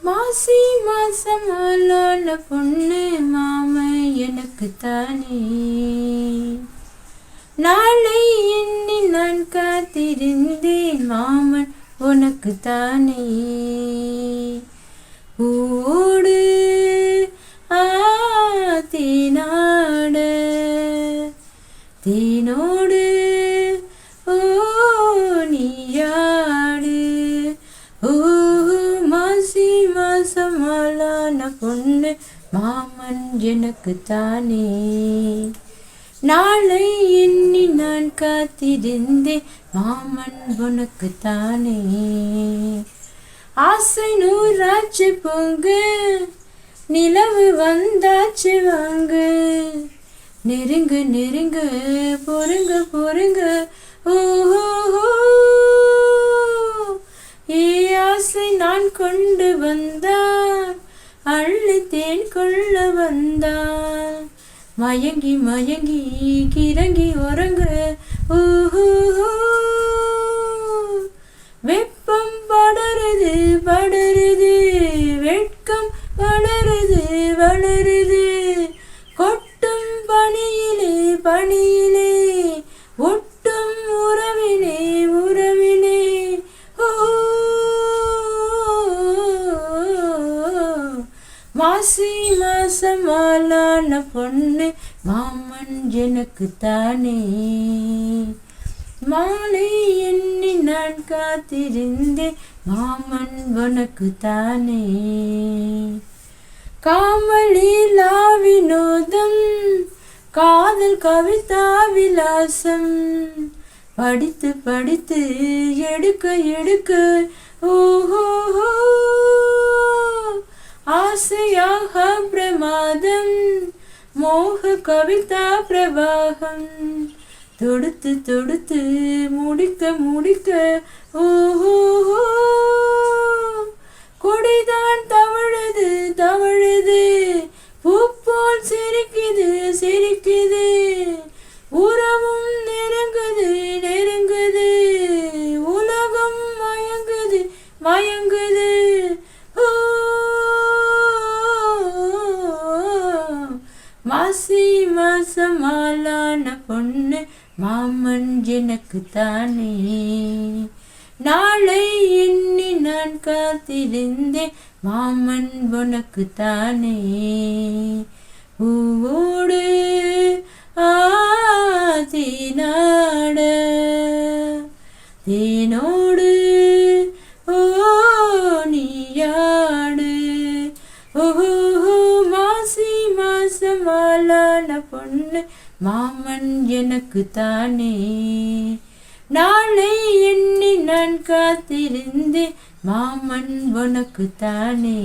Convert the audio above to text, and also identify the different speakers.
Speaker 1: மாசி மாசம் ஆளான பொண்ணு மாமன் எனக்கு தானே. நாளை எண்ணி நான் காத்திருந்தேன் மாமன் உனக்கு தானே. பூவோடு தேனாட தேனோடு நீயாடு. மாசி மாசமாளான பொண்ணு மாமன் எனக்கு தானே. நாளை எண்ணி நான் காத்திருந்தேன் மாமன் உனக்கு தானே. ஆசை நூறாச்சு பொங்க நிலவு வந்தாச்சு வாங்க. நெருங்க நெருங்க பொறுங்க பொறுங்க ஓஹோ. ஏ ஆசை நான் கொண்டு வந்தான் அள்ளி தேன் கொள்ள வந்தான். மயங்கி மயங்கி கிறங்கி உறங்க ஓஹோ. வெப்பம் படருது படருது வெட்கம் வளருது வளருது. கொட்டும் பணியிலே பணியிலே ஒட்டும் உறவிலே உறவிலே. மாசி மாசம் ஆளான பொண்ணு மாமன் எனக்கு தானே. மாலை எண்ணி நான் காத்திருந்தேன் மாமன் உனக்கு தானே. காமலீலா வினோதம் காதல் கவிதா விலாசம் படித்து படித்து எடுக்க எடுக்க ஓஹோ. ஆசையாக பிரமாதம் மோக கவிதா பிரவாகம் தொடுத்து தொடுத்து முடிக்க முடிக்க ஓஹோ. கொடிதான் தவழுது தவழுது பூ போல் சிரிக்குது சிரிக்குது. உறவும் நெருங்குது நெருங்குது உலகம் மயங்குது மயங்குது. மாசி மாசம் ஆளான பொண்ணு மாமன் எனக்கு தானே. நாளை எண்ணி நான் காத்திருந்தேன் மாமன் உனக்கு தானே. பூவோடு தேனாட தேனோடு நீயாடு. மாசி மாசம் ஆளான பொண்ணு மாமன் எனக்கு தானே. நாளை எண்ணி நான் காத்திருந்தேன் மாமன் உனக்கு தானே.